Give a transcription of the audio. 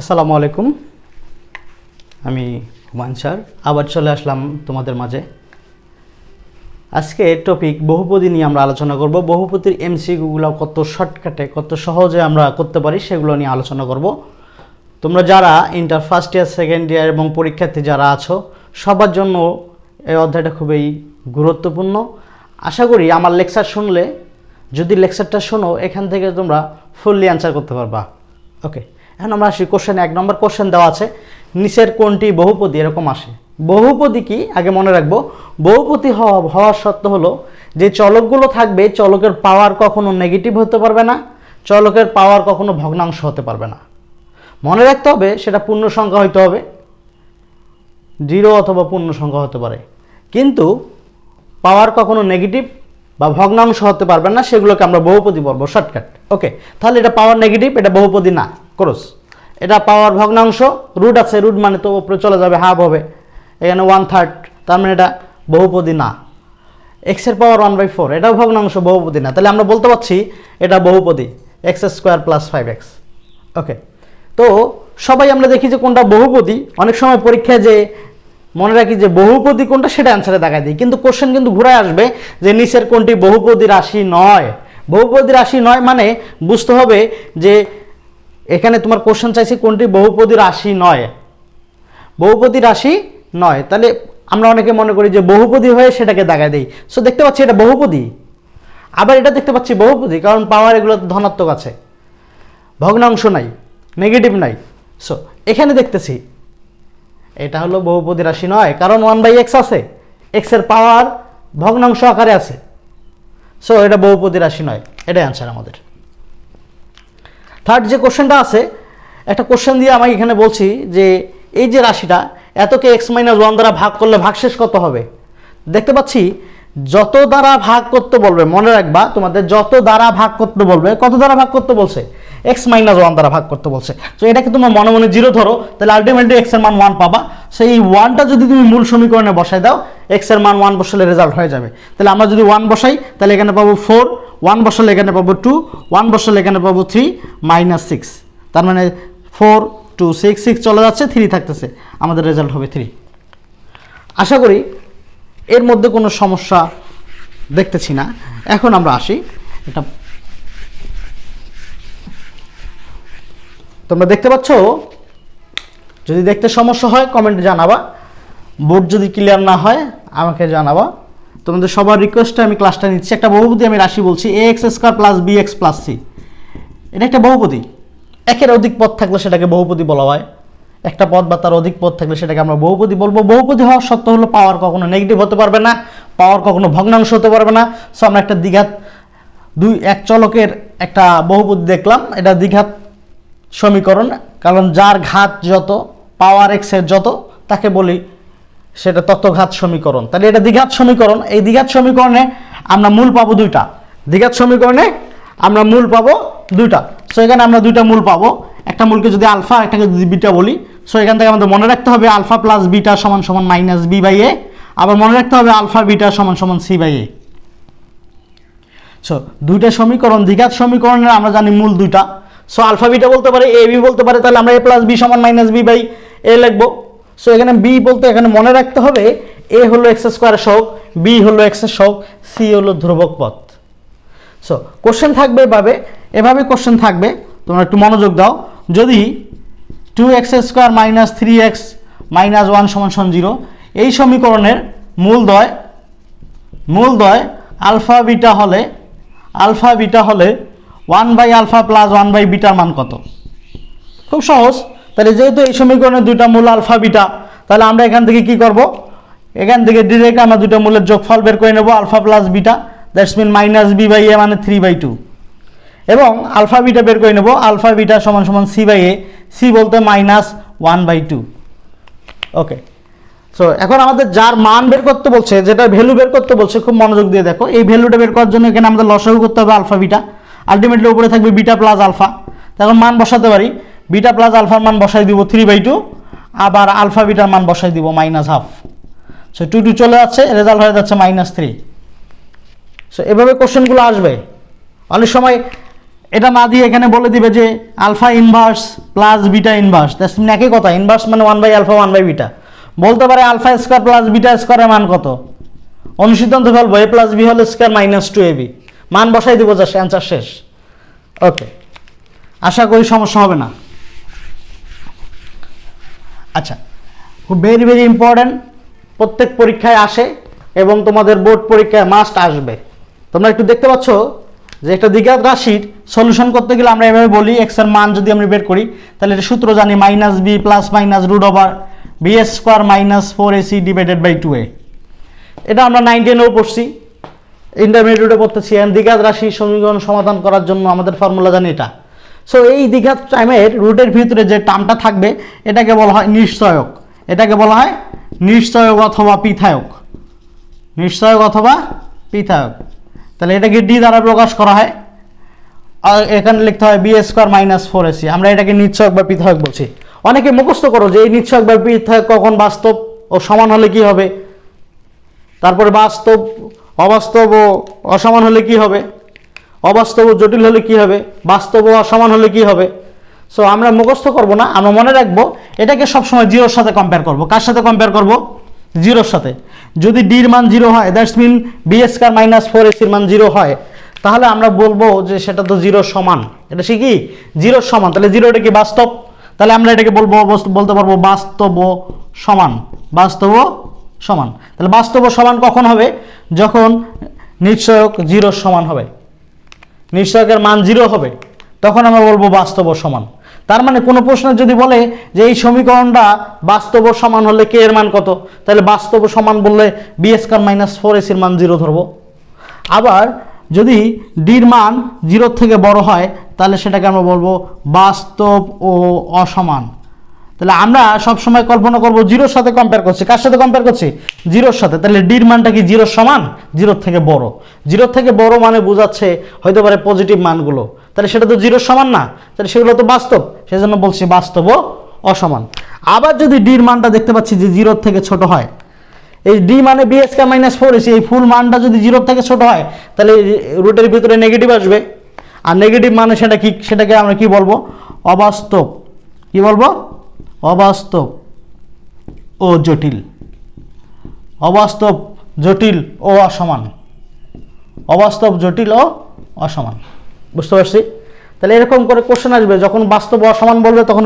আসসালামু আলাইকুম, আমি হুমায়ুন স্যার আবার চলে আসলাম তোমাদের মাঝে। আজকে টপিক বহুপদী নিয়ে আমরা আলোচনা করব। বহুপদীর এমসিকিউগুলো কত শর্টকাটে কত সহজে আমরা করতে পারি সেগুলো নিয়ে আলোচনা করব। তোমরা যারা inter first year second year এবং পরীক্ষার্থী যারা আছো সবার জন্য এই অধ্যায়টা খুবই গুরুত্বপূর্ণ। আশা করি আমার লেকচার শুনলে, যদি লেকচারটা শোনো, এখান থেকে তোমরা ফুললি অ্যান্সার করতে পারবা। ওকে, এখন আমরা আসি কোশ্চেনে। 1 নম্বর কোশ্চেন দেওয়া আছে, নিচের কোনটি বহুপদী? এরকম আসে। বহুপদী কি আগে মনে রাখবো। বহুপদী হওয়ার শর্ত হলো যে চলকগুলো থাকবে, চলকের পাওয়ার কখনো নেগেটিভ হতে পারবে না, চলকের পাওয়ার কখনো ভগ্নাংশ হতে পারবে না। মনে রাখতে হবে সেটা পূর্ণ সংখ্যা হইতে হবে, 0 অথবা পূর্ণ সংখ্যা হতে পারে, কিন্তু পাওয়ার কখনো নেগেটিভ বা ভগ্নাংশ হতে পারবে না। সেগুলোকে আমরা বহুপদী বলবো শর্টকাট। ওকে, তাহলে এটা পাওয়ার নেগেটিভ, এটা বহুপদী না। ক্রস, এটা পাওয়ার ভগ্নাংশ, রুট আছে, রুট মানে তো উপরে চলে যাবে, হাফ হবে, এখানে 1/3, তার মানে এটা বহুপদী না। এক্সের পাওয়ার 1/4, এটাও ভগ্নাংশ, বহুপদী না। তাহলে আমরা বলতে পারছি এটা বহুপদী, x² + 5x। ওকে, তো সবাই আমরা দেখি যে কোনটা বহুপদী। অনেক সময় পরীক্ষায় যে মনে রাখি যে বহুপদী কোনটা, সেটা অ্যান্সারে দেখাই দিই, কিন্তু কোশ্চেন কিন্তু ঘুরায় আসবে যে নিচের কোনটি বহুপদী রাশি নয়। বহুপদী রাশি নয় মানে বুঝতে হবে যে এখানে তোমার কোশ্চেন চাইছে কোনটি বহুপদী রাশি নয়, বহুপদী রাশি নয়। তাহলে আমরা অনেকে মনে করি যে বহুপদী হয়ে সেটাকে দেখায় দেই। সো দেখতে পাচ্ছি এটা বহুপদী, আবার এটা দেখতে পাচ্ছি বহুপদী, কারণ পাওয়ার এগুলো ধনাত্মক আছে, ভগ্নাংশ নাই, নেগেটিভ নাই। সো এখানে দেখতেছি এটা হলো বহুপদী রাশি নয়, কারণ 1/x আছে, এক্সের পাওয়ার ভগ্নাংশ আকারে আছে। সো এটা বহুপদী রাশি নয়, এটাই অ্যান্সার আমাদের। থার্ড যে কোশ্চেনটা আছে, একটা কোশ্চেন দিয়ে আমি এখানে বলছি যে এই যে রাশিটা এতকে x-1 দ্বারা ভাগ করলে ভাগশেষ কত হবে। দেখতে পাচ্ছি যত দ্বারা ভাগ করতে বলবে, মনে রাখবা তোমাদের যত দ্বারা ভাগ করতে বলবে, কত দ্বারা ভাগ করতে বলছে, x-1 দ্বারা ভাগ করতে বলছে। তো এটাকে তোমার মনে মনে 0 ধরো, তাহলে আলটিমেটলি x এর মান 1 পাবা। সেই 1টা যদি তুমি মূল সমীকরণে বসাই দাও, x এর মান 1 বসালে রেজাল্ট হয়ে যাবে। তাহলে আমরা যদি 1 বসাই তাহলে এখানে পাবো 4, 1 বসালে এখানে পাবো 2, 1 বসালে এখানে পাবো 3 - 6, তার মানে 4 2 6 6 চলে যাচ্ছে, 3 থাকতেছে, আমাদের রেজাল্ট হবে 3। আশা করি এর মধ্যে কোনো সমস্যা দেখতেছি না। এখন আমরা আসি, এটা তোমরা দেখতে পাচ্ছ, যদি দেখতে সমস্যা হয় কমেন্টে জানাবা, বোর্ড যদি ক্লিয়ার না হয় আমাকে জানাবা। তোমাদের সবার রিকোয়েস্টে আমি ক্লাসটা নিচ্ছি। একটা বহুপদী আমি রাশি বলছি, ax² + bx + c, এটা একটা বহুপদী। একের অধিক পদ থাকলে সেটাকে বহুপদী বলা হয়, একটা পদ বা তার অধিক পদ থাকলে সেটাকে আমরা বহুপদী বলবো। বহুপদী হওয়ার সত্য হলো পাওয়ার কখনো নেগেটিভ হতে পারবে না, পাওয়ার কখনো ভগ্নাংশ হতে পারবে না। সো আমরা একটা দ্বিঘাত এক চলকের একটা বহুপদী দেখলাম, এটা দ্বিঘাত সমীকরণ, কারণ যার ঘাত যত, পাওয়ার এক্সের যত, তাকে বলি সেটা ততঘাত সমীকরণ। তাহলে এটা দ্বিঘাত সমীকরণ। এই দ্বিঘাত সমীকরণে আমরা মূল পাবো 2টা, দ্বিঘাত সমীকরণে আমরা মূল পাবো 2টা। সো এখানে আমরা 2টা মূল পাবো, একটা মূলকে যদি আলফা, একটাকে যদি বিটা বলি। সো এখান থেকে আমাদের মনে রাখতে হবে আলফা প্লাস বিটা সমান সমান -b/a, আবার মনে রাখতে হবে আলফা বিটা সমান সমান c/a। সো 2টা সমীকরণ দ্বিঘাত সমীকরণের আমরা জানি মূল 2টা। সো আলফা বিটা বলতে পারে, a b বলতে পারে, তাহলে আমরা a + b সমান -b/a লিখবো। সো এখানে b বলতে এখানে মনে রাখতে হবে a হলো x² এর সহগ, b হলো x এর সহগ, c হলো ধ্রুবক পদ। সো কোশ্চেন থাকবে এভাবে কোশ্চেন থাকবে, তোমরা একটু মনোযোগ দাও। যদি 2x² - 3x - 1 = 0, এই সমীকরণের মূলদ্বয় আলফা বিটা হলে 1/α + 1/β মান কত? খুব সহজ। তাহলে যেহেতু এই সমীকরণের 2টা মূল আলফা বিটা, তাহলে আমরা এখান থেকে কি করব, এখান থেকে ডিরেক্ট আমরা 2টা মূলের যোগফল বের করে নেব, alpha plus beta, that's mean -b/a মানে 3/2, এবং আলফা বিটা বের করে নেব, আলফা বিটা সমান সমান c/a, c বলতে -1/2। ওকে, সো এখন আমাদের যার মান বের করতে বলছে, যেটা ভ্যালু বের করতে বলছে, খুব মনোযোগ দিয়ে দেখো। এই ভ্যালুটা বের করার জন্য এখানে আমাদের লসাগু করতে হবে আলফা বিটা, আলটিমেটলি উপরে থাকবে বিটা প্লাস আলফা। তখন মান বসাতে পারি, বিটা প্লাস আলফার মান বসাই দিব 3/2, আবার আলফা বিটার মান বসাই দিব -1/2। সো 2 2 চলে যাচ্ছে, রেজাল্ট হয়ে যাচ্ছে -3। সো এভাবে কোশ্চেনগুলো আসবে। অনেক সময় এটা না দিয়ে এখানে বলে দিবে যে alpha inverse plus beta inverse, that's mean একই কথা, ইনভার্স মানে 1/α 1/β। বলতে পারে আলফা স্কোয়ার প্লাস বিটা স্কোয়ারের মান কত, অনুসিদ্ধান্ত ফেলবো a plus b whole square minus 2ab, মান বসাই দিব, যা অ্যান্সার শেষ। ওকে, আশা করি সমস্যা হবে না। আচ্ছা, খুব ভেরি ভেরি ইম্পর্ট্যান্ট, প্রত্যেক পরীক্ষায় আসে এবং তোমাদের বোর্ড পরীক্ষায় মাস্ট আসবে। তোমরা একটু দেখতে পাচ্ছ যে একটা দ্বিঘাত রাশির সলিউশন করতে গেলে আমরা এভাবে বলি, এক্স এর মান যদি আমরা বের করি তাহলে এটা সূত্র জানি minus b plus minus root over b square minus 4ac divided by 2a। এটা আমরা 9-10-এও পড়ছি, ইন্টারমিডিয়েটে পড়তেছি। দ্বিঘাত রাশি সমীকরণ সমাধান করার জন্য আমাদের ফর্মুলা জানি এটা। সো এই দ্বিঘাত টাইমের রুটের ভিতরে যে টার্মটা থাকবে এটাকে বলা হয় নিশ্চয়ক, এটাকে বলা হয় নিশ্চয়ক অথবা পিথায়ক, নিশ্চয়ক অথবা পিথায়ক। তাহলে এটাকে ডি দ্বারা প্রকাশ করা হয়, আর এখানে লিখতে হয় বি স্কোয়ার মাইনাস 4ac। আমরা এটাকে নিশ্চয়ক বা পিথায়ক বলছি। অনেকে মুখস্থ করো যে এই নিশ্চয়ক বা পিথায়ক কখন বাস্তব ও সমান হলে কি হবে, তারপরে বাস্তব অবাস্তব ও অসমান হলে কি হবে, অবাস্তব ও জটিল হলে কি হবে, বাস্তব ও অসমান হলে কি হবে। সো আমরা মুখস্থ করব না, আমরা মনে রাখবো এটাকে সবসময় জিরোর সাথে কম্পেয়ার করব। কার সাথে কম্পেয়ার করব, জিরোর সাথে। যদি ডির মান 0 হয়, that's mean b square minus 4ac-র মান 0 হয়, তাহলে আমরা বলবো যে সেটা তো জিরোর সমান। এটা সে কি জিরোর সমান, তাহলে জিরোটা কি বাস্তব, তাহলে আমরা এটাকে বলতে পারবো বাস্তব ও সমান, বাস্তব ও সমান। তাহলে বাস্তব ও সমান কখন হবে, যখন নিশ্চয়ক 0-র সমান হবে, নিশ্চয়কের মান 0 হবে, তখন আমরা বলবো বাস্তব ও সমান। তার মানে কোনো প্রশ্ন যদি বলে যে এই সমীকরণটা বাস্তব ও সমান হলে কে এর মান কত, তাহলে বাস্তব ও সমান বললে বি স্কোয়ার মাইনাস 4ac-র মান 0 ধরবো। আবার যদি ডির মান 0-র থেকে বড় হয় তাহলে সেটাকে আমরা বলবো বাস্তব ও অসমান। তাহলে আমরা সবসময় কল্পনা করবো জিরোর সাথে কম্পেয়ার করছি, কার সাথে কম্পেয়ার করছি, জিরোর সাথে। তাহলে ডির মানটা কি 0-র সমান, 0-র থেকে বড়। 0-র থেকে বড় মানে বোঝাচ্ছে হয়তো পারে পজিটিভ মানগুলো, তাহলে সেটা তো 0-র সমান না, তাহলে সেগুলো তো বাস্তব, সেজন্য বলছি বাস্তব ও অসমান। আবার যদি ডির মানটা দেখতে পাচ্ছি যে 0-র থেকে ছোট হয়, এই ডি মানে বি স্কয়ার মাইনাস 4ac, এই ফুল মানটা যদি 0-র থেকে ছোট হয় তাহলে রুটের ভিতরে নেগেটিভ আসবে, আর নেগেটিভ মানে সেটা কি, সেটাকে আমরা কি বলবো, অবাস্তব। কি বলবো, অবাস্তব ও জটিল, অবাস্তব জটিল ও অসমান, অবাস্তব জটিল ও অসমান। বুঝতে পারছি? তাহলে এরকম করে কোশ্চেন আসবে, যখন বাস্তব ও অসমান বলবে তখন